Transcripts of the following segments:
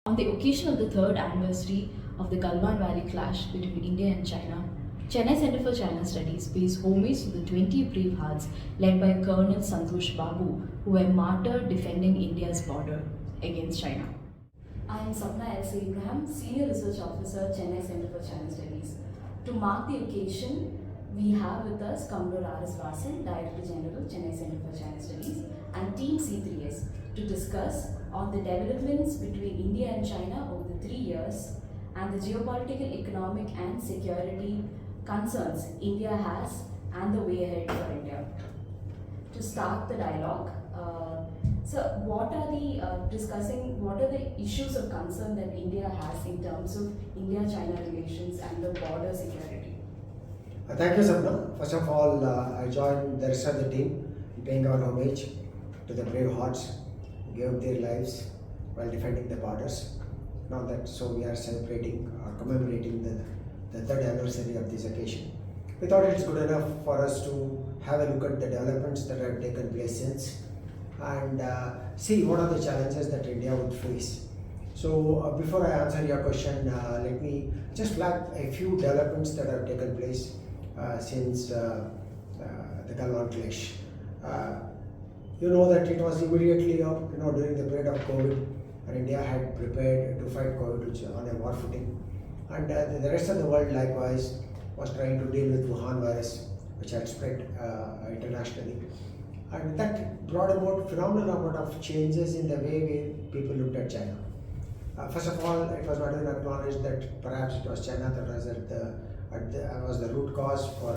On the occasion of the third anniversary of the Galwan Valley clash between India and China, Chennai Center for China Studies pays homage to the 20 brave hearts led by Colonel Santosh Babu, who were martyred defending India's border against China. I am Sapna L. Abraham, Senior Research Officer, Chennai Center for China Studies. To mark the occasion, we have with us Commodore R.S. Vasan, Director General, Chennai Center for China Studies, and Team C3S to discuss on the developments between India and China over the 3 years and the geopolitical, economic and security concerns India has and the way ahead for India. To start the dialogue, what are the issues of concern that India has in terms of India-China relations and the border security? Thank you, Sapna. First of all, I joined the rest of the team in paying our homage to the brave hearts who gave up their lives while defending the borders. So we are celebrating or commemorating the third anniversary of this occasion. We thought it's good enough for us to have a look at the developments that have taken place since and see what are the challenges that India would face. So before I answer your question, let me just flag a few developments that have taken place since the Galwan clash. You know that it was immediately during the period of COVID, and India had prepared to fight COVID on a war footing, and the rest of the world likewise was trying to deal with Wuhan virus, which had spread internationally, and that brought about phenomenal amount of changes in the way people looked at China. First of all, it was not even acknowledged that perhaps it was China that was the root cause for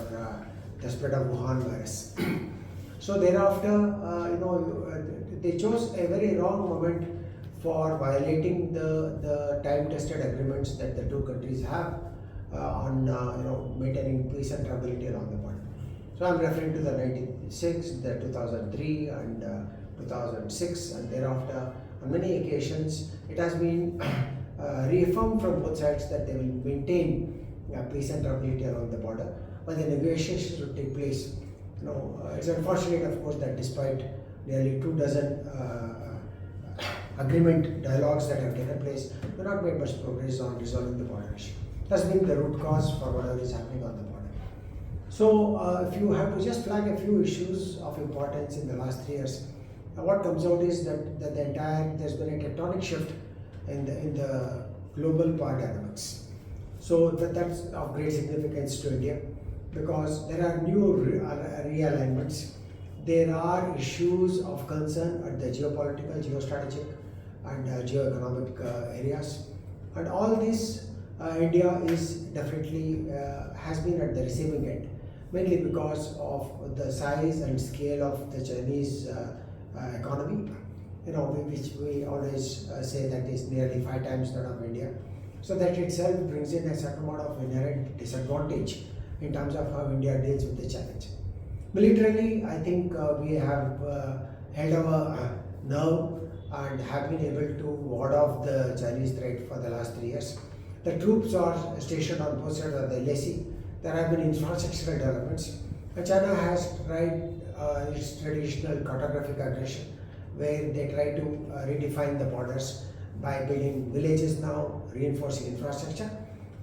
the spread of Wuhan virus. So thereafter, they chose a very wrong moment for violating the time-tested agreements that the two countries have on maintaining peace and tranquility along the border. So I'm referring to the 1996, the 2003, and 2006, and thereafter. On many occasions, it has been reaffirmed from both sides that they will maintain peace and tranquility along the border, while the negotiations would take place. It's unfortunate, of course, that despite nearly 24 agreement dialogues that have taken place, we have not made much progress on resolving the border issue. That's been the root cause for whatever is happening on the border. So, if you have to just flag a few issues of importance in the last 3 years, what comes out is that there's been a tectonic shift in the global power dynamics. So that's of great significance to India because there are new realignments. There are issues of concern at the geopolitical, geostrategic, and geoeconomic areas, and all this India is definitely has been at the receiving end, mainly because of the size and scale of the Chinese economy, which we always say that is nearly 5 times that of India. So that itself brings in a certain amount of inherent disadvantage in terms of how India deals with the challenge. Militarily, I think we have held our nerve and have been able to ward off the Chinese threat for the last 3 years. The troops are stationed on both sides of the LAC. There have been infrastructural developments. China has tried its traditional cartographic aggression, where they try to redefine the borders by building villages now, reinforcing infrastructure.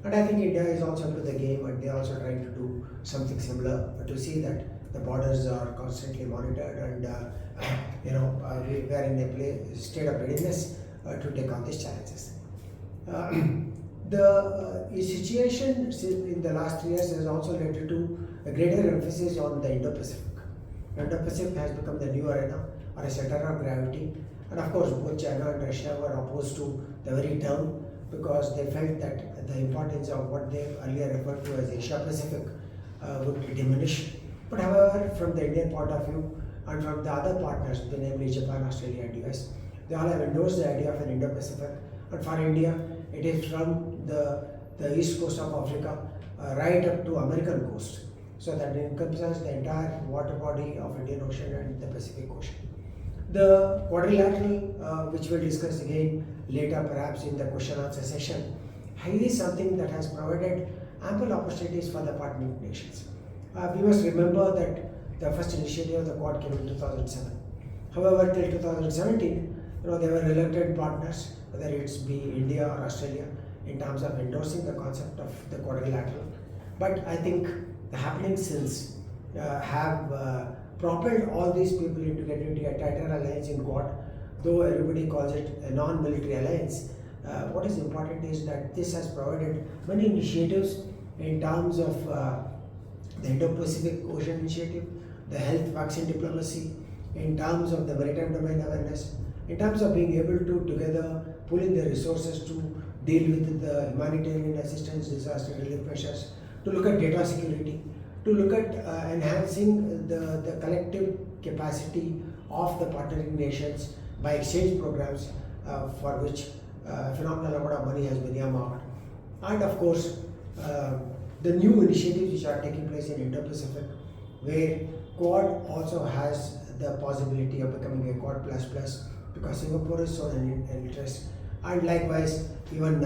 And I think India is also into the game, and they are also trying to do something similar to see that the borders are constantly monitored, and we are in a state of readiness to take on these challenges. The situation in the last 3 years has also led to a greater emphasis on the Indo-Pacific. Indo-Pacific has become the new arena or a center of gravity, and of course both China and Russia were opposed to the very term because they felt that the importance of what they earlier referred to as Asia-Pacific would diminish. But however, from the Indian point of view and from the other partners, namely Japan, Australia and US, they all have endorsed the idea of an Indo-Pacific, and for India it is from the east coast of Africa right up to American coast. So that encompasses the entire water body of Indian Ocean and the Pacific Ocean. The quadrilateral, which we'll discuss again later perhaps in the question answer session, is something that has provided ample opportunities for the partnering nations. We must remember that the first initiative of the Quad came in 2007. However, till 2017, they were reluctant partners, whether it's be India or Australia, in terms of endorsing the concept of the quadrilateral. But I think the happenings since have propelled all these people into getting into a tighter alliance in Quad, though everybody calls it a non-military alliance. What is important is that this has provided many initiatives in terms of the Indo-Pacific Ocean Initiative, the health vaccine diplomacy, in terms of the maritime domain awareness, in terms of being able to together pull in the resources to deal with the humanitarian assistance, disaster relief measures, to look at data security, to look at enhancing the collective capacity of the partnering nations by exchange programs for which phenomenal amount of money has been earmarked. And of course, the new initiatives which are taking place in Indo-Pacific, where Quad also has the possibility of becoming a Quad++, because Singapore has shown an interest, and likewise even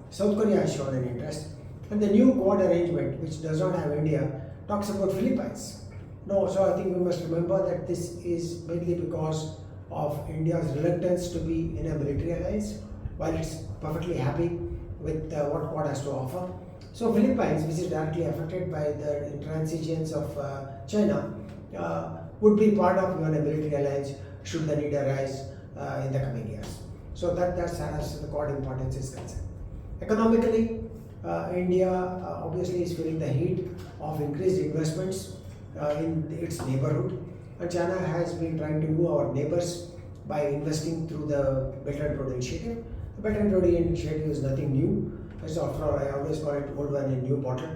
South Korea has shown an interest. And the new Quad arrangement, which does not have India, talks about Philippines. No, so I think we must remember that this is mainly because of India's reluctance to be in a military alliance, while it's perfectly happy with what Quad has to offer. So Philippines, which is directly affected by the intransigence of China, would be part of even a military alliance should the need arise in the coming years. So that's as the Quad importance is concerned. Economically, India obviously is feeling the heat of increased investments in its neighborhood, and China has been trying to move our neighbors by investing through the Belt and Road Initiative. The Belt and Road Initiative is nothing new. After all, I always call it old wine in new bottle,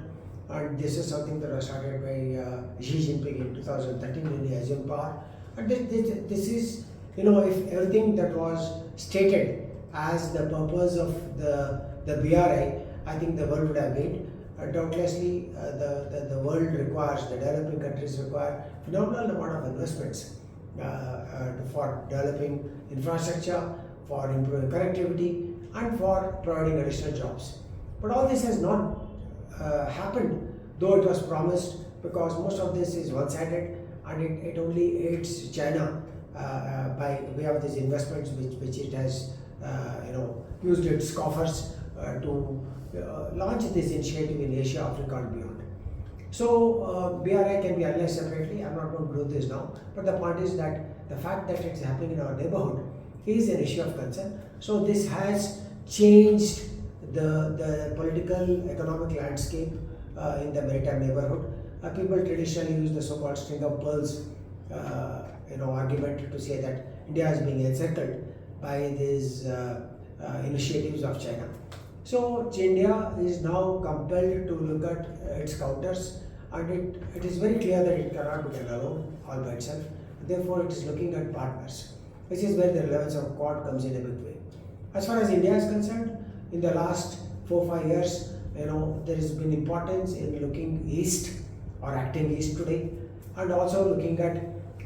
and this is something that was started by Xi Jinping in 2013 when he assumed power. And this is, if everything that was stated as the purpose of the BRI, I think the world would have gained. Doubtlessly, the world requires, the developing countries require phenomenal amount of investments for developing infrastructure, for improving connectivity, and for providing additional jobs. But all this has not happened, though it was promised, because most of this is one-sided, and it only aids China by way of these investments which it has used its coffers to launch this initiative in Asia, Africa and beyond. So BRI can be analyzed separately. I'm not going to do this now, but the point is that the fact that it's happening in our neighborhood is an issue of concern. So this has changed the political economic landscape in the maritime neighborhood. People traditionally use the so-called string of pearls argument to say that India is being encircled by these initiatives of China. So India is now compelled to look at its counters, and it is very clear that it cannot be alone all by itself. Therefore, it is looking at partners, which is where the relevance of Quad comes in a big way. As far as India is concerned, in the last 4-5 years, there has been importance in looking east or acting east today, and also looking at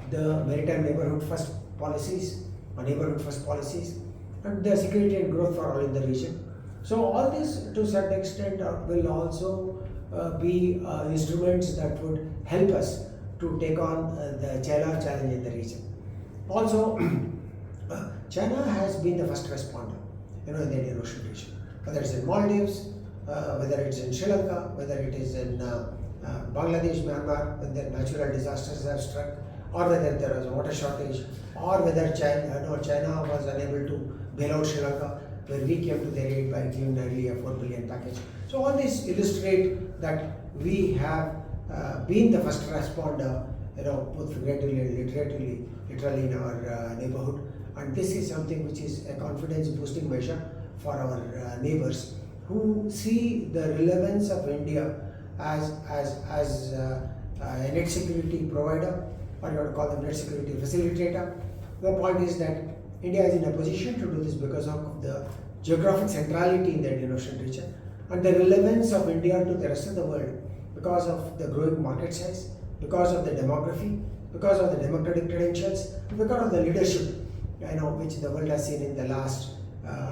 the maritime neighborhood first policies or neighborhood first policies, and the security and growth for all in the region. So all this to a certain extent will also be instruments that would help us to take on the challenge in the region. Also, China has been the first responder in the Indian Ocean region, whether it's in Maldives, whether it's in Sri Lanka, whether it is in Bangladesh, Myanmar, when the natural disasters have struck, or whether there was a water shortage, or whether China was unable to bail out Sri Lanka, where we came to their aid by giving nearly a 4 billion package. So all these illustrate that we have been the first responder, both figuratively and literally in our neighborhood, and this is something which is a confidence boosting measure for our neighbors who see the relevance of India as a net security provider, or you want to call them net security facilitator. The point is that India is in a position to do this because of the geographic centrality in the Indian Ocean region, and the relevance of India to the rest of the world because of the growing market size, because of the demography, because of the democratic credentials, and because of the leadership which the world has seen in the last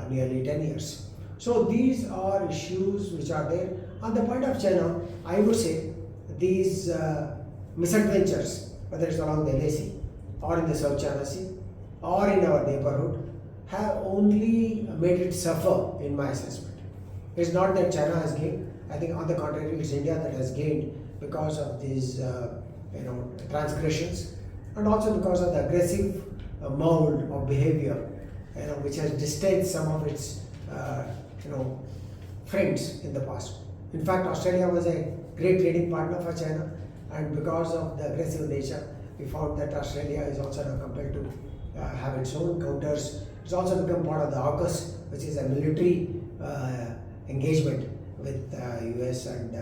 nearly 10 years. So these are issues which are there. On the point of China, I would say these misadventures, whether it's along the LAC or in the South China Sea or in our neighborhood, have only made it suffer in my assessment. It's not that China has gained. I think on the contrary, it's India that has gained because of these transgressions, and also because of the aggressive mold of behavior, which has distanced some of its friends in the past. In fact, Australia was a great trading partner for China, and because of the aggressive nature, we found that Australia is also now compelled to have its own counters. It's also become part of the AUKUS, which is a military engagement with US and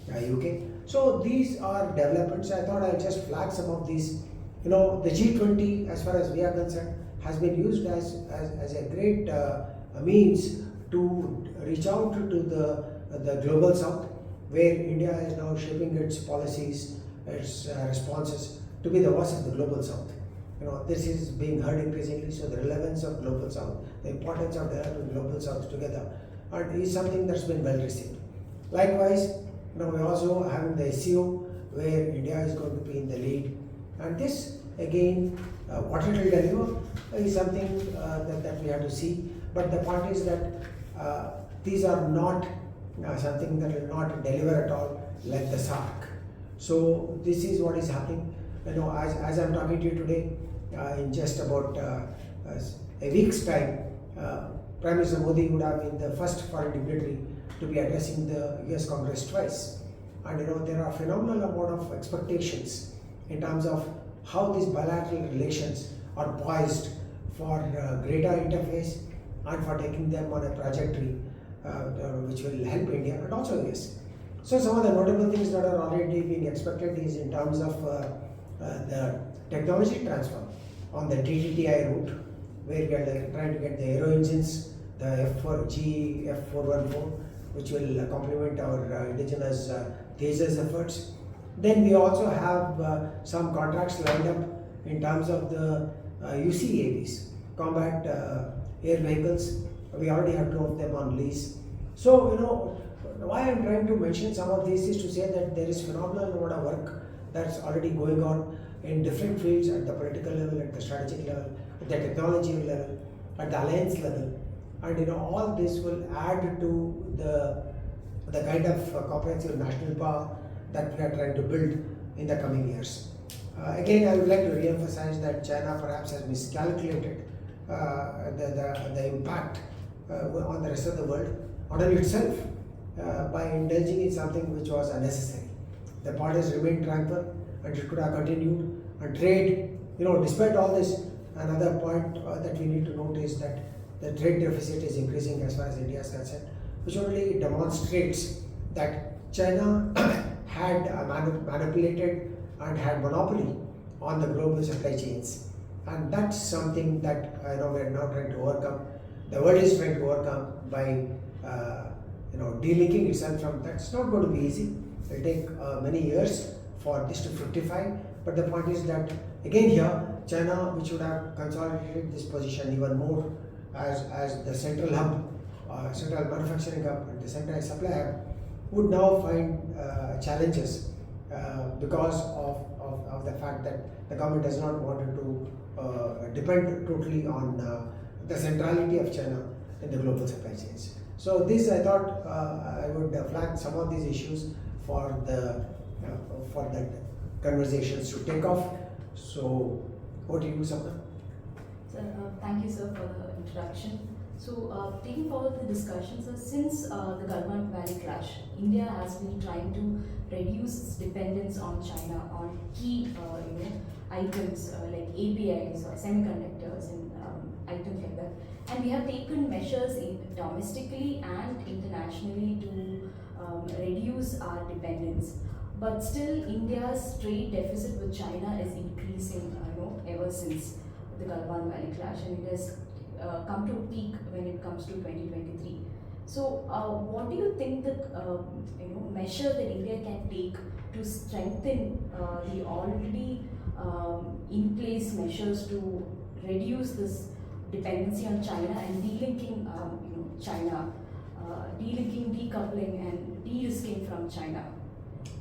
UK. So these are developments. I thought I'd just flag some of these. The G20, as far as we are concerned, has been used as a great means to reach out to the global south, where India is now shaping its policies, its responses to be the voice of the global south. This is being heard increasingly, so the relevance of global south, the importance of developing global south together, is something that's been well received. Likewise, we're also having the SEO, where India is going to be in the lead, and this again, what it will deliver is something that we have to see. But the point is that these are not something that will not deliver at all, like the SARC. So this is what is happening. As I'm talking to you today, in just about a week's time, Prime Minister Modi would have been the first foreign dignitary to be addressing the US Congress twice. And there are phenomenal amount of expectations in terms of how these bilateral relations are poised for greater interface and for taking them on a trajectory which will help India and also US. So some of the notable things that are already being expected is in terms of the technology transfer on the TTTI route, where we are trying to get the aero engines, the F4G, F414, which will complement our indigenous Tejas efforts. Then we also have some contracts lined up in terms of the UCAVs, combat air vehicles. We already have 2 of them on lease. So, why I'm trying to mention some of these is to say that there is phenomenal amount of work that's already going on in different fields, at the political level, at the strategic level, at the technology level, at the alliance level. And all this will add to the kind of comprehensive national power that we are trying to build in the coming years. Again, I would like to re-emphasize that China perhaps has miscalculated the impact on the rest of the world, on itself, by indulging in something which was unnecessary. The parties remained tranquil, and it could have continued. And trade, despite all this, another point that we need to note is that the trade deficit is increasing as far as India is concerned, which only demonstrates that China had manipulated and had monopoly on the global supply chains, and that's something that we're now trying to overcome. The world is trying to overcome by delinking itself from that. It's not going to be easy. It will take many years for this to fructify. But the point is that again here, China, which would have consolidated this position even more as the central hub, central manufacturing hub, and the central supply hub, would now find challenges because of the fact that the government does not want to depend totally on the centrality of China in the global supply chains. So this, I thought I would flag some of these issues for the conversations to take off. So what do you do, Sapna? Sir, thank you, sir, for the introduction. So, taking forward the discussion, sir, since the Galwan Valley clash, India has been trying to reduce its dependence on China on key, items like APIs or semiconductors and items like that. And we have taken measures domestically and internationally to reduce our dependence. But still, India's trade deficit with China is increasing, ever since the Galwan Valley clash, and it has come to a peak when it comes to 2023. So, what do you think the measure that India can take to strengthen the already in place measures to reduce this dependency on China and delinking, China, delinking, decoupling, and de-risking from China?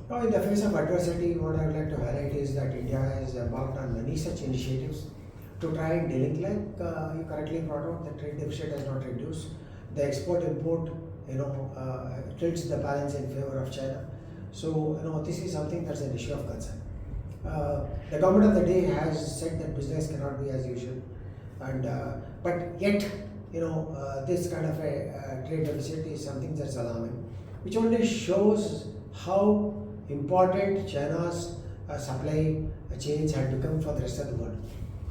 Now, in the face of adversity, what I would like to highlight is that India has embarked on many such initiatives to try and delink. Like you correctly brought out, the trade deficit has not reduced. The export import, tilts the balance in favor of China. So this is something that's an issue of concern. The government of the day has said that business cannot be as usual, and but yet this kind of a trade deficit is something that's alarming, which only shows how important China's supply chains had become for the rest of the world.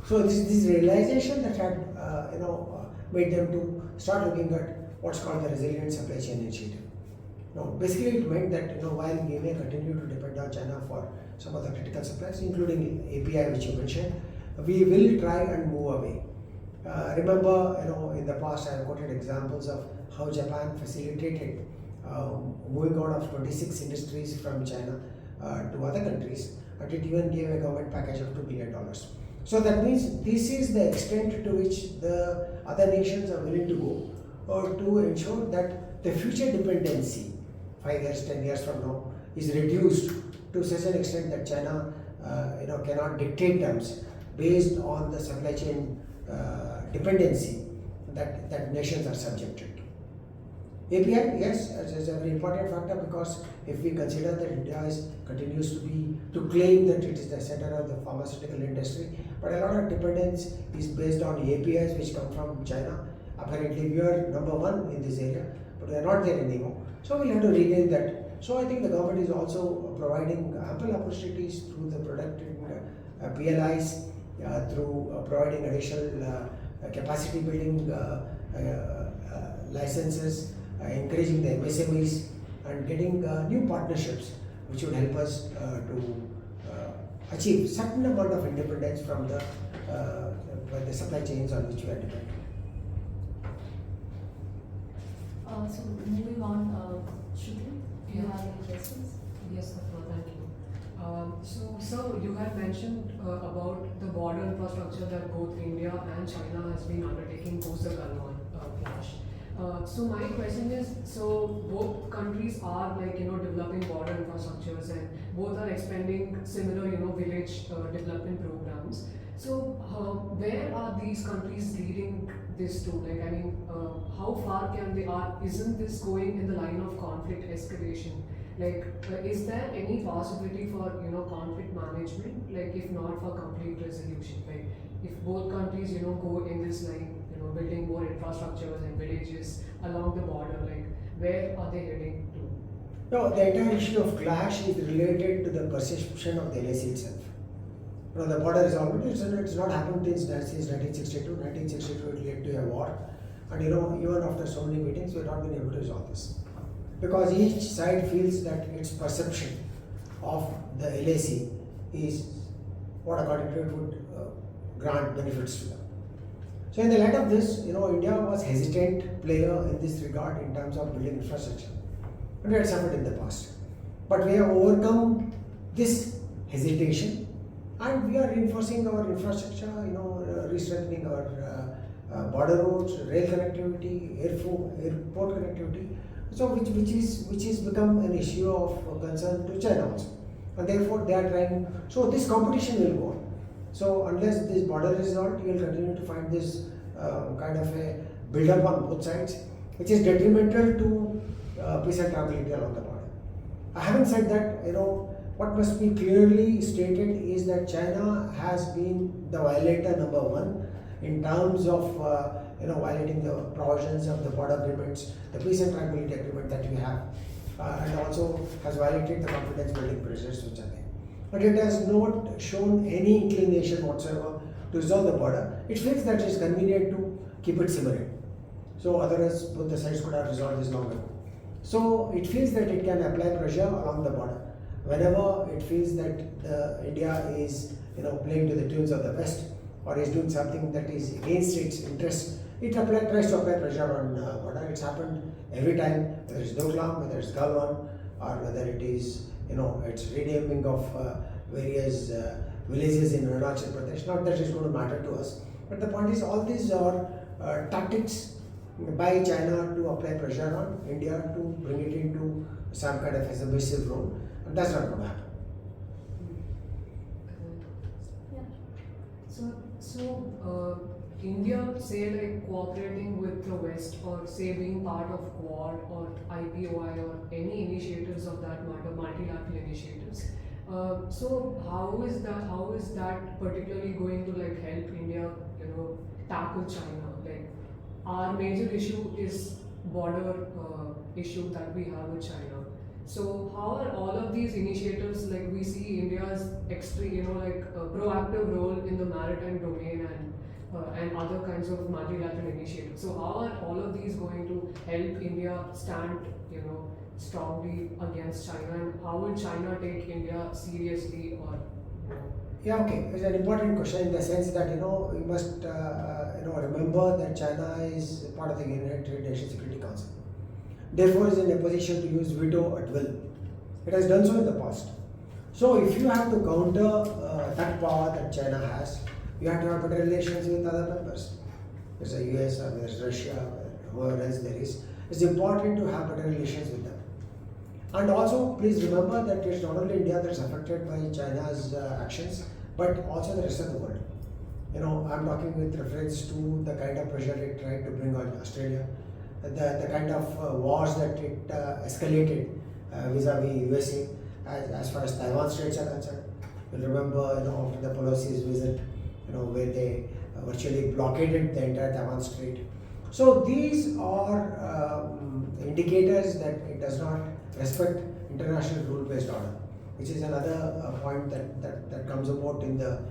So this realization that had made them to start looking at what's called the resilient supply chain initiative. Basically it meant that while we may continue to depend on China for some of the critical supplies, including API, which you mentioned, we will try and move away. Remember, in the past I have quoted examples of how Japan facilitated moving out of 26 industries from China to other countries, and it even gave a government package of $2 billion. So that means this is the extent to which the other nations are willing to go, or to ensure that the future dependency 5 years, 10 years from now is reduced to such an extent that China cannot dictate terms based on the supply chain dependency that nations are subjected to. API, yes, is a very important factor, because if we consider that India continues to claim that it is the center of the pharmaceutical industry, but a lot of dependence is based on APIs which come from China. Apparently we are number one in this area, but we are not there anymore. So we'll have to regain that. So I think the government is also providing ample opportunities through the product PLIs, through providing additional capacity building licenses, encouraging the MSMEs, and getting new partnerships which would help us to achieve certain amount of independence from the supply chains on which we are dependent. So moving on, Shruti, do you have any questions? Yes, thank you. So you had mentioned about the border infrastructure that both India and China has been undertaking post the Galwan clash. So my question is, so both countries are developing border infrastructures, and both are expanding similar village development programs. So where are these countries leading this to? How far can they are? Isn't this going in the line of conflict escalation? Is there any possibility for conflict management? If not for complete resolution, if both countries go in this line, building more infrastructures and villages along the border, where are they heading to? No, the entire issue of clash is related to the perception of the LAC itself. The border resolvement, it's not happened since 1962. 1962 it led to a war, and even after so many meetings, we have not been able to resolve this, because each side feels that its perception of the LAC is what according to it would grant benefits to them. So in the light of this, India was hesitant player in this regard in terms of building infrastructure, and we had suffered in the past. But we have overcome this hesitation, and we are reinforcing our infrastructure, re-strengthening our border roads, rail connectivity, airport connectivity. So which is become an issue of concern to China also, and therefore they are trying. So this competition will go on. So unless this border is resolved, you will continue to find this kind of a build-up on both sides, which is detrimental to peace and tranquility along the border. Having said that, what must be clearly stated is that China has been the violator number one in terms of violating the provisions of the border agreements, the peace and tranquility agreement that we have, and also has violated the confidence building process which are there. But it has not shown any inclination whatsoever to resolve the border. It feels that it is convenient to keep it simmering. So otherwise both the sides could have resolved this long ago. So it feels that it can apply pressure along the border. Whenever it feels that India is playing to the tunes of the West, or is doing something that is against its interest, it tries to apply pressure on border. It's happened every time, whether it's Doklam, whether it's Galwan, or whether it is it's renaming of various villages in Arunachal Pradesh. Not that it's going to matter to us, but the point is all these are tactics by China to apply pressure on India to bring it into some kind of a submissive role, and that's not going to happen. Yeah. India, say like cooperating with the West, or say being part of Quad or IPOI or any initiatives of that matter, multilateral initiatives. So how is that particularly going to like help India, tackle China? Like our major issue is border issue that we have with China. So how are all of these initiatives, like we see India's extreme, proactive role in the maritime domain and other kinds of multilateral initiatives. So how are all of these going to help India stand, strongly against China, and how will China take India seriously or? Yeah, okay. It's an important question in the sense that we must remember that China is part of the United Nations Security Council. Therefore, is in a position to use veto at will. It has done so in the past. So, if you have to counter that power that China has, you have to have better relations with other members. There's the US or there's Russia, whoever else there is. It's important to have better relations with them. And also, please remember that it's not only India that's affected by China's actions, but also the rest of the world. I'm talking with reference to the kind of pressure it tried to bring on Australia, the kind of wars that it escalated vis-a-vis USA as far as Taiwan Straits are concerned. You'll remember, after the Pelosi's visit, where they virtually blockaded the entire Taiwan Strait. So these are indicators that it does not respect international rule-based order, which is another point that comes about in the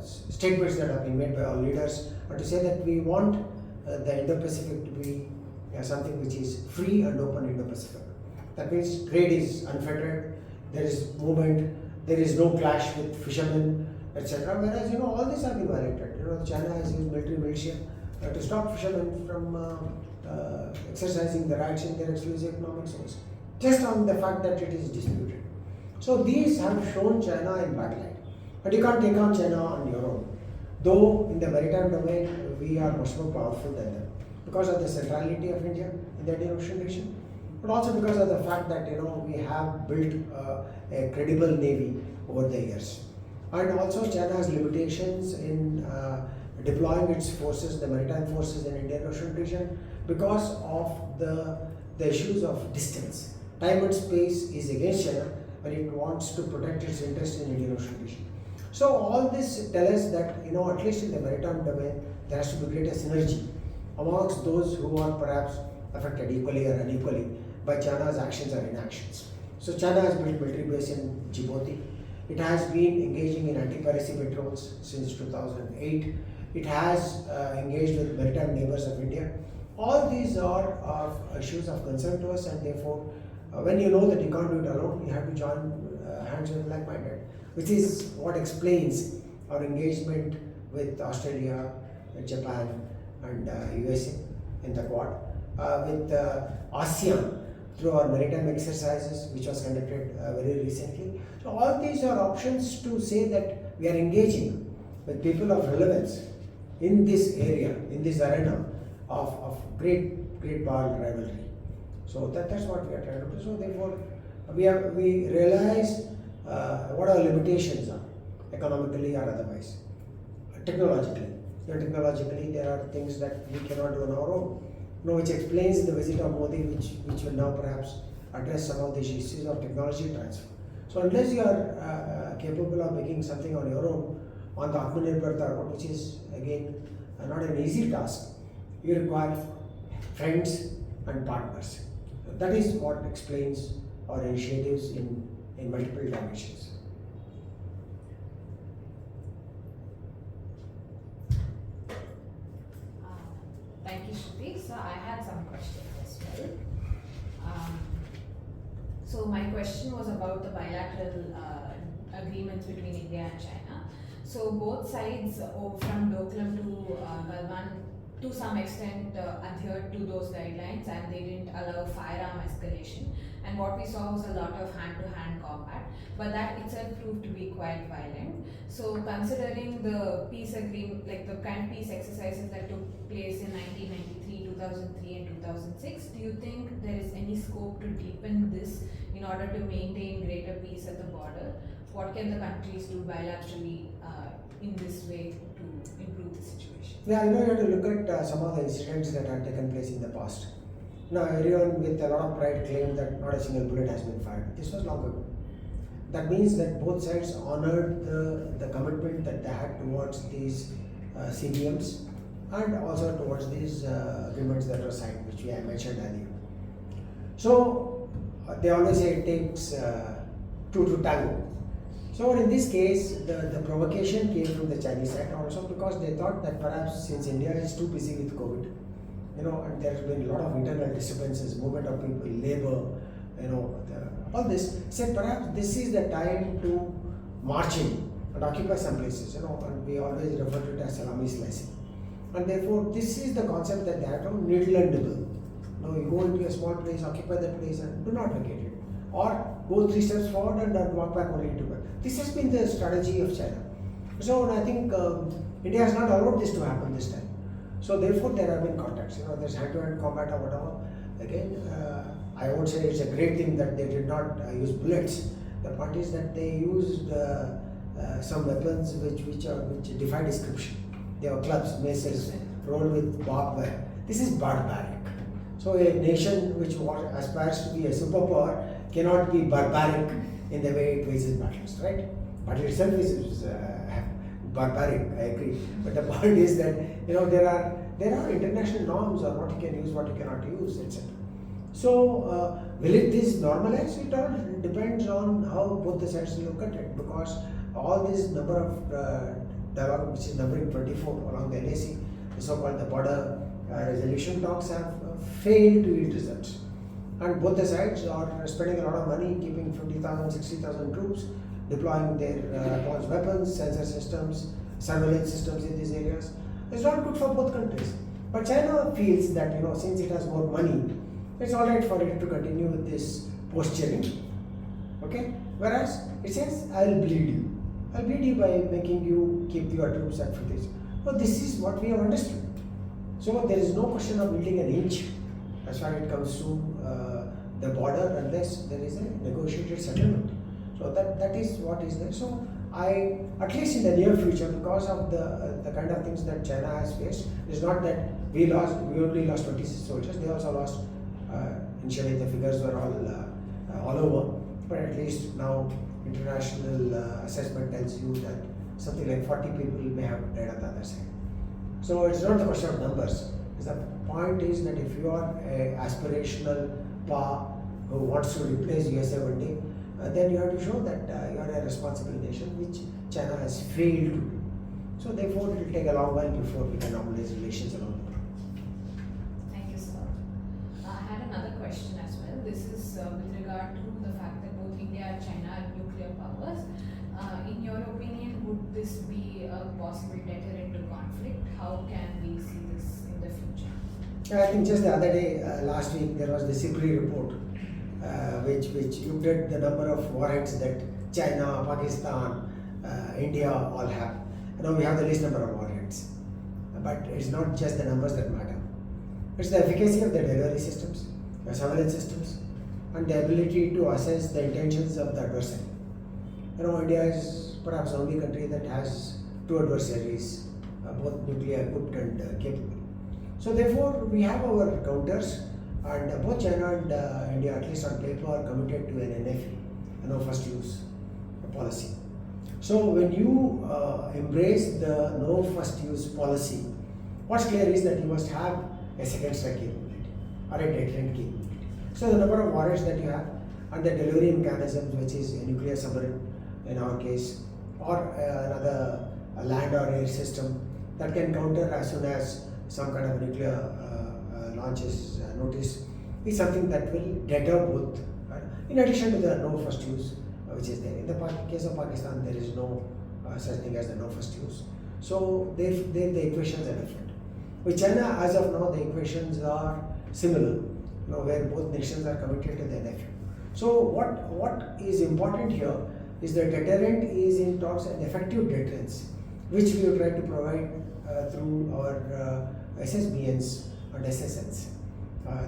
statements that have been made by our leaders, to say that we want the Indo-Pacific to be something which is free and open Indo-Pacific. That means trade is unfettered, there is movement, there is no clash with fishermen, etc. Whereas all these have been violated. China has used military militia to stop fishermen from exercising the rights in their exclusive economic zones, just on the fact that it is disputed. So these have shown China in bad light. But you can't take on China on your own. Though in the maritime domain we are much more powerful than them, because of the centrality of India in the Indian Ocean region, but also because of the fact that we have built a credible navy over the years. And also China has limitations in deploying its forces, the maritime forces in Indian Ocean region, because of the issues of distance. Time and space is against China when it wants to protect its interests in Indian Ocean region. So all this tells us that at least in the maritime domain there has to be greater synergy amongst those who are perhaps affected equally or unequally by China's actions or inactions. So China has built military base in Djibouti. It has been engaging in anti-piracy patrols since 2008. It has engaged with maritime neighbors of India. All these are issues of concern to us, and therefore, when you know that you can't do it alone, you have to join hands with like-minded, which is what explains our engagement with Australia, Japan, and USA in the Quad, with ASEAN through our maritime exercises, which was conducted very recently. So all these are options to say that we are engaging with people of relevance in this area, in this arena of great power rivalry. So that's what we are trying to do. So therefore, we realize what our limitations are, economically or otherwise, technologically. Technologically, there are things that we cannot do on our own. Which explains the visit of Modi, which will now perhaps address some of these issues of technology transfer. So unless you are capable of making something on your own, on the Atmanirbharta road, which is again not an easy task, you require friends and partners. So that is what explains our initiatives in multiple dimensions. Thank you, Shruti. So I had some questions as well. So my question was about the bilateral agreements between India and China. So both sides, from Doklam to Galwan, to some extent adhered to those guidelines, and they didn't allow firearm escalation. And what we saw was a lot of hand-to-hand combat, but that itself proved to be quite violent. So considering the peace agreement, like the kind of peace exercises that took place in 1993, 2003 and 2006, do you think there is any scope to deepen this in order to maintain greater peace at the border? What can the countries do bilaterally in this way to improve the situation? Yeah, you have to look at some of the incidents that have taken place in the past. Now, everyone with a lot of pride claimed that not a single bullet has been fired. This was long ago. That means that both sides honored the commitment that they had towards these CBMs and also towards these agreements that were signed, which I mentioned earlier. So, they always say it takes two to tango. So in this case, the provocation came from the Chinese side also because they thought that perhaps since India is too busy with COVID, and there has been a lot of internal disturbances, movement of people, labor, all this, said perhaps this is the time to march in and occupy some places, and we always refer to it as salami slicing. And therefore, this is the concept that they have to needle and nibble. You go into a small place, occupy that place and do not vacate it. Or go 3 steps forward and walk back only 2 back. This has been the strategy of China. So I think India has not allowed this to happen this time. So therefore there have been contacts. There's hand-to-hand combat or whatever. Again, I won't say it's a great thing that they did not use bullets. The point is that they used some weapons which defy description. They were clubs, maces, rolled with barbed wire. This is barbaric. So a nation which aspires to be a superpower cannot be barbaric in the way it wages battles, right? Battle itself is barbaric, I agree. But the point is that there are international norms on what you can use, what you cannot use, etc. So will it this normalize? It all depends on how both the sides look at it, because all this number of dialogue, which is numbering 24 along the LAC, the so-called the border resolution talks have failed to yield results. And both the sides are spending a lot of money keeping 50,000, 60,000 troops, deploying their advanced weapons, sensor systems, surveillance systems in these areas. It's not good for both countries. But China feels that since it has more money, it's alright for it to continue with this posturing. Okay? Whereas it says, I'll bleed you. I'll bleed you by making you keep your troops at 50. Well, this is what we have understood. So there is no question of building an inch as far as it comes to the border unless there is a negotiated settlement. So that is what is there. So at least in the near future, because of the kind of things that China has faced, it's not that we only lost 26 soldiers, they also lost, initially the figures were all over, but at least now international assessment tells you that something like 40 people may have died on the other side. So it's not the question of numbers. The point is that if you are an aspirational power who wants to replace USA one day, then you have to show that you are a responsible nation, which China has failed to do. So therefore it will take a long while before we can normalize relations along the road. Thank you, sir. I had another question as well. This is with regard to the fact that both India and China are nuclear powers. In your opinion, would this be a possible deterrent to conflict? How can we see this in the future? I think just the other day, last week, there was the C3 report, which looked at the number of warheads that China, Pakistan, India all have. Now we have the least number of warheads. But it's not just the numbers that matter. It's the efficacy of the delivery systems, the surveillance systems, and the ability to assess the intentions of the adversary. India is perhaps the only country that has 2 adversaries, both nuclear good and capable. So therefore, we have our counters, and both China and India, at least on paper, are committed to an NFE, no first use policy. So when you embrace the no first use policy, what's clear is that you must have a second strike capability or a deterrent capability. So the number of warheads that you have and the delivery mechanisms, which is a nuclear submarine in our case, or another land or air system that can counter as soon as some kind of nuclear launch is noticed, is something that will deter both. In addition to the no first use, which is there. In the case of Pakistan, there is no such thing as the no first use. So the equations are different. With China, as of now, the equations are similar, where both nations are committed to the NFU. So what is important here is the deterrent is in talks an effective deterrence, which we will try to provide through our SSBNs and SSNs.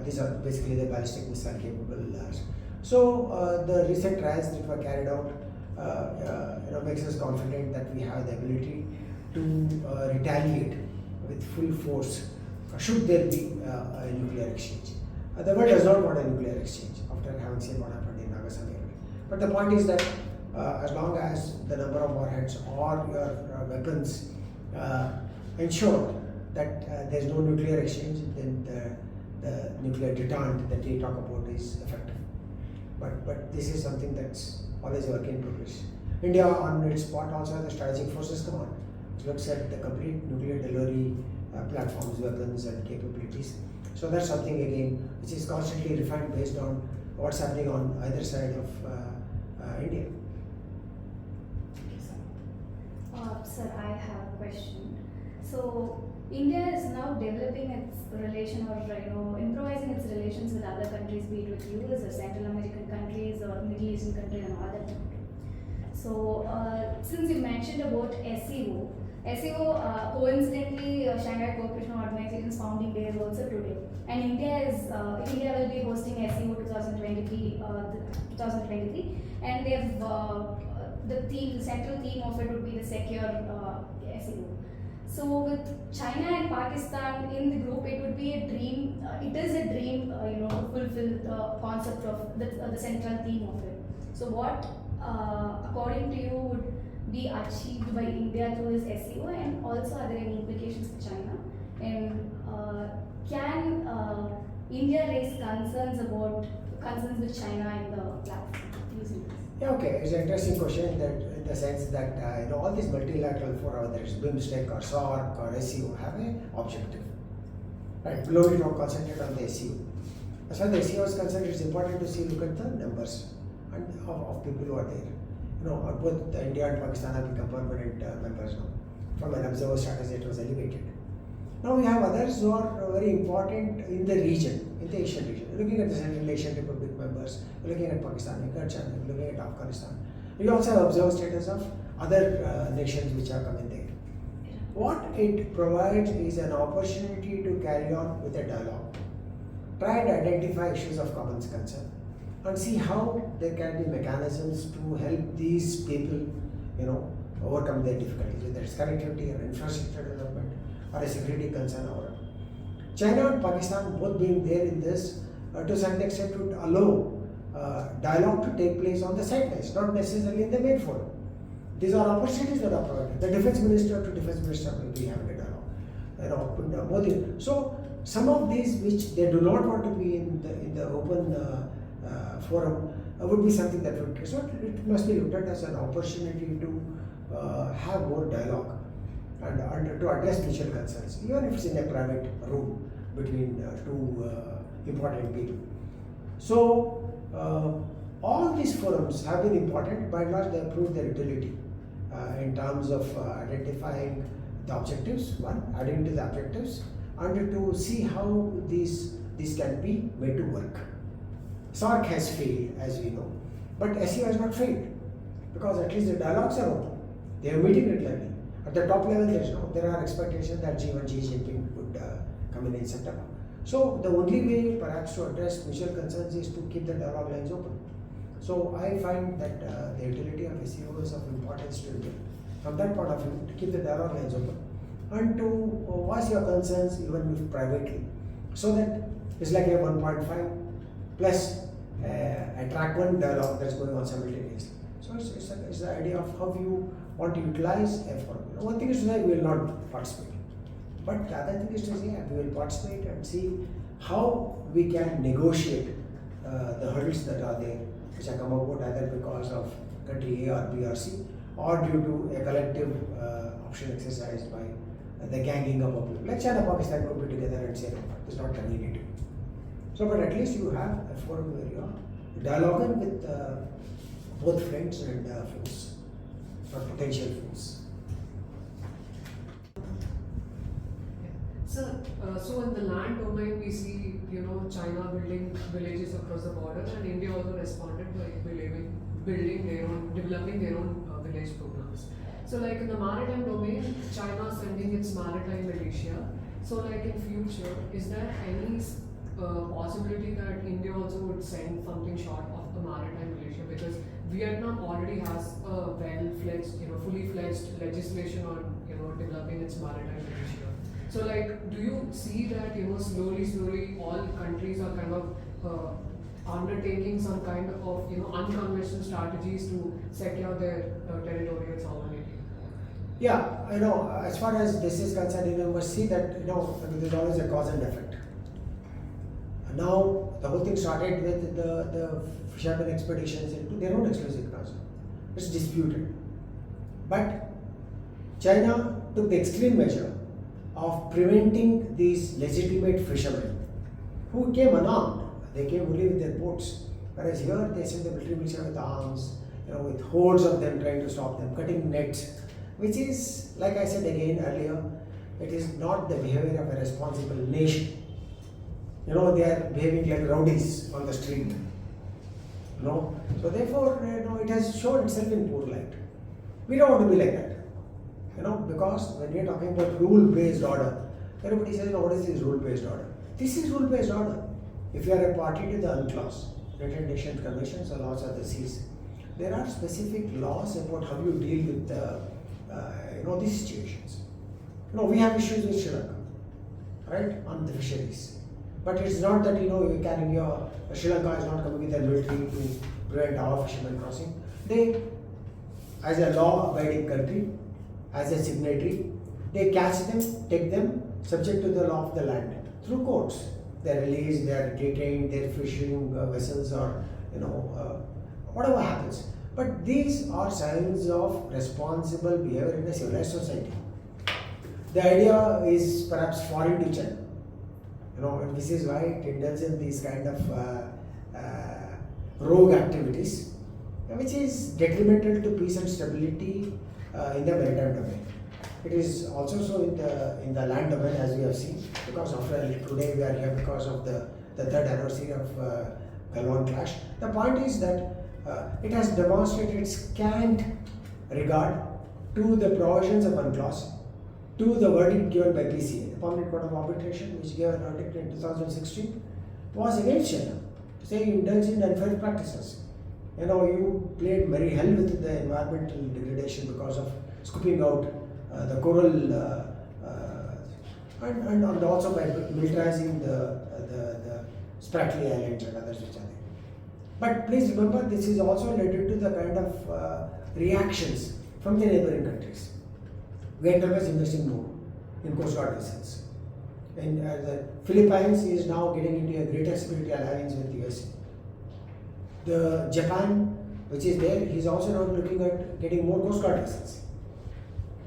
These are basically the ballistic missile capable. So the recent trials that were carried out makes us confident that we have the ability to retaliate with full force should there be a nuclear exchange. The world does not want a nuclear exchange after having seen what happened in Nagasaki. But the point is that as long as the number of warheads or your weapons ensure that there is no nuclear exchange, then the nuclear deterrent that we talk about is effective. But this is something that's always a work in progress. India, on its part, also has a strategic forces command, which looks at the complete nuclear delivery platforms, weapons, and capabilities. So that's something again which is constantly refined based on what's happening on either side of India. Sir, I have a question. So, India is now developing its relation or improvising its relations with other countries, be it with US or Central American countries or Middle Eastern countries and all that. So, since you mentioned about SEO, coincidentally, Shanghai Cooperation Organization's founding day is also today, and India will be hosting SEO 2023, and they've the central theme of it would be the secure SEO. So with China and Pakistan in the group, it would be a dream. It is a dream, to fulfill the concept of the central theme of it. So what, according to you, would be achieved by India through its SEO, and also are there any implications for China? And can India raise concerns with China in the platform using this? Yeah, okay. It's an interesting question that in the sense that all these multilateral fora, whether it's BIMSTEC or SAARC or SEO, have an objective. Right? Globally, don't concentrate on the SEO. As far as the SEO is concerned, it's important to look at the numbers and of people who are there. Both India and Pakistan have become permanent members now. From an observer status, it was elevated. Now we have others who are very important in the region, in the Asian region. Looking at the Central Asian Republic members, looking at Pakistan, looking at China, looking at Afghanistan. We also have observer status of other nations which are coming there. What it provides is an opportunity to carry on with a dialogue, try and identify issues of common concern, and see how there can be mechanisms to help these people, overcome their difficulties, whether it's connectivity or infrastructure development or a security concern or China and Pakistan both being there in this to some extent would allow dialogue to take place on the sidelines, not necessarily in the main forum. These are opportunities that are provided. The defense minister to defense minister will be having a dialogue. So some of these which they do not want to be in the open forum would be something that would. So it must be looked at as an opportunity to have more dialogue and to address mutual concerns, even if it's in a private room between two important people. So all these forums have been important. By and large, they have proved their utility in terms of identifying the objectives, adding to the objectives, and to see how these can be made to work. SAARC has failed, as we know, but SEO has not failed because at least the dialogues are open. They are meeting regularly. At the top level, there are expectations that Xi Jinping would come in September. So the only way perhaps to address mutual concerns is to keep the dialogue lines open. So I find that the utility of SEO is of importance to India. From that point of view, to keep the dialogue lines open and to voice your concerns even if privately. So that it's like a 1.5 plus a track 1 dialogue that's going on simultaneously. So it's the idea of how you want to utilize a forum. One thing is to say we will not participate. But the other thing is to say we will participate and see how we can negotiate the hurdles that are there, which have come about either because of country A or B or C, or due to a collective option exercised by the ganging up of people. Like China, Pakistan could be together and say, no, it's not convenient. So, but at least you have a forum where you are dialoguing with both friends and foes, or potential foes. So in the land domain, we see China building villages across the border, and India also responded by developing their own village programs. So like in the maritime domain, China sending its maritime militia. So like in future, is there any possibility that India also would send something short of the maritime militia? Because Vietnam already has a well-fledged, fully fledged legislation on, developing its maritime initiative. So like, do you see that, slowly all countries are kind of undertaking some kind of, unconventional strategies to secure their territorial sovereignty? Yeah, as far as this is concerned, you must see that, there's always a cause and effect. Now, the whole thing started with the fishermen expeditions into their own exclusive clause. It's disputed. But China took the extreme measure of preventing these legitimate fishermen who came unarmed. They came only with their boats. Whereas here they send the military militia with arms, with hordes of them trying to stop them, cutting nets, which is, like I said again earlier, it is not the behavior of a responsible nation. They are behaving like rowdies on the street. So therefore, it has shown itself in poor light. We don't want to be like that. Because when we are talking about rule-based order, everybody says, what is this rule-based order? This is rule-based order. If you are a party to the UNCLOS, United Nations Conventions or Laws of the Seas, there are specific laws about how you deal with these situations. We have issues with Sri Lanka, right, on the fisheries. But it's not that, you can, Sri Lanka is not coming with the military to prevent our fishermen crossing. They, as a law-abiding country, as a signatory, they catch them, take them, subject to the law of the land through courts. They are released, they are detained, their fishing vessels or, whatever happens. But these are signs of responsible behavior in a civilized society. The idea is perhaps foreign to China. And this is why it indulges in these kind of rogue activities, which is detrimental to peace and stability in the maritime domain. It is also so in the land domain, as we have seen, because today we are here because of the third anniversary of Galwan clash. The point is that it has demonstrated scant regard to the provisions of UNCLOS, to the verdict given by PCA, the Permanent Court of Arbitration, which gave a verdict in 2016, was against China, to say you indulge in unfair practices. You played very hell with the environmental degradation because of scooping out the coral and also by militarizing the Spratly Islands and others which are there. But please remember, this is also led to the kind of reactions from the neighboring countries. Vietnam is investing more in Coast Guard vessels. And the Philippines is now getting into a greater security alliance with the US. The Japan, which is there, is also now looking at getting more Coast Guard vessels.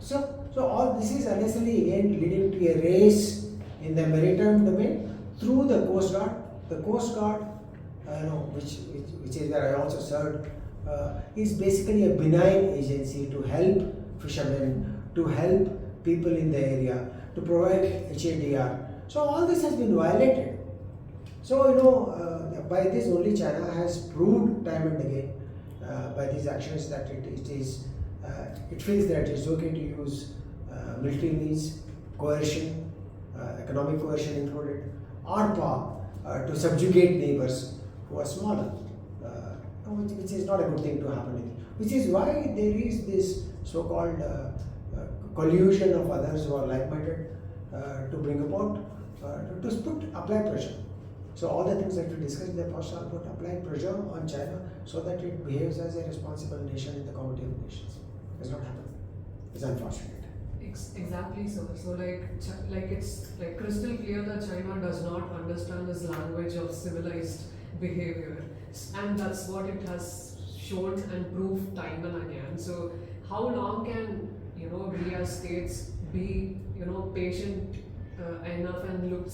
So all this is unnecessarily again leading to a race in the maritime domain through the Coast Guard. The Coast Guard, which is where I also served, is basically a benign agency to help fishermen, to help people in the area, to provide HADR. So all this has been violated. So by this only China has proved time and again by these actions that it feels that it's okay to use military means, coercion, economic coercion included, or power to subjugate neighbors who are smaller, which is not a good thing to happen. Which is why there is this so-called collusion of others who are like-minded to bring about, to apply pressure. So all the things that we discussed in the past are about applying pressure on China so that it behaves as a responsible nation in the community of nations. It's not happening. It's unfortunate. Exactly, sir. So it's like crystal clear that China does not understand this language of civilized behavior, and that's what it has shown and proved time and again. So how long can we as states be patient enough and look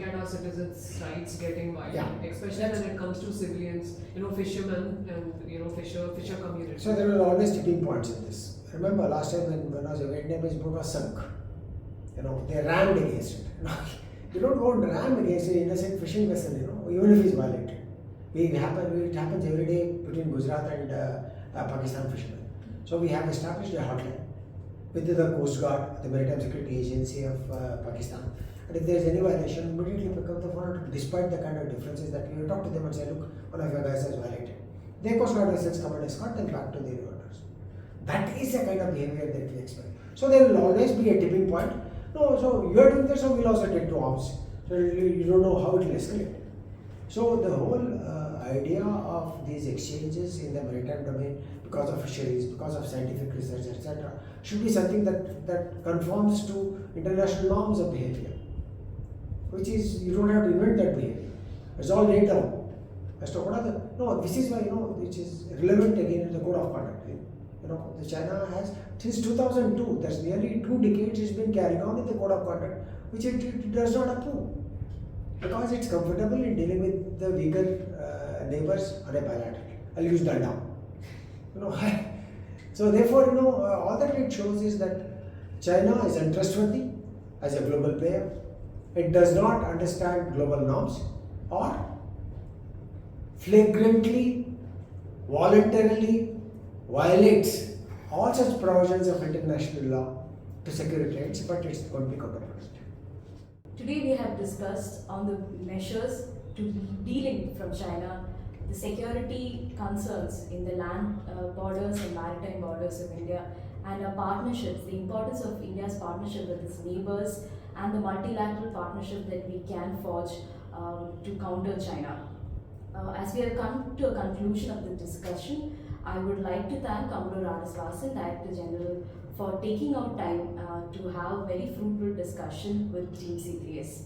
at our citizens' rights getting violated, especially when it comes to civilians, fishermen and fisher community. So there were always tipping points in this. Remember last time when I was a Vietnamese boat was sunk, they rammed against it. You don't go and ram against an innocent fishing vessel, even if it's violated. It happens every day between Gujarat and Pakistan fishermen. So we have established a hotline with the Coast Guard, the Maritime Security Agency of Pakistan. And if there is any violation, immediately pick up the phone, despite the kind of differences that we talk to them and say, look, one of your guys has violated. their Coast Guard vessels come and escort them back to their waters. That is the kind of behavior that we expect. So there will always be a tipping point. No, so you are doing this, so we'll also take to arms. So you don't know how it will escalate. So the whole idea of these exchanges in the maritime domain, because of fisheries, because of scientific research, etc., should be something that conforms to international norms of behavior. Which is, you don't have to invent that behavior. It's all laid down. As to what are the, no, this is why, which is relevant again in the code of conduct. The China has, since 2002, that's nearly 2 decades, it's been carrying on in the code of conduct, which it does not approve. Because it's comfortable in dealing with the weaker neighbors on a bilateral. I'll use that now. So therefore, all that it shows is that China is untrustworthy as a global player. It does not understand global norms or flagrantly, voluntarily violates all such provisions of international law to secure trades, but it's going to be counterproductive. Today we have discussed on the measures to dealing from China the security concerns in the land borders and maritime borders of India, and our partnerships, the importance of India's partnership with its neighbors and the multilateral partnership that we can forge to counter China. As we have come to a conclusion of the discussion, I would like to thank Commodore Vasan, Director General, for taking out time to have a very fruitful discussion with Team C3S.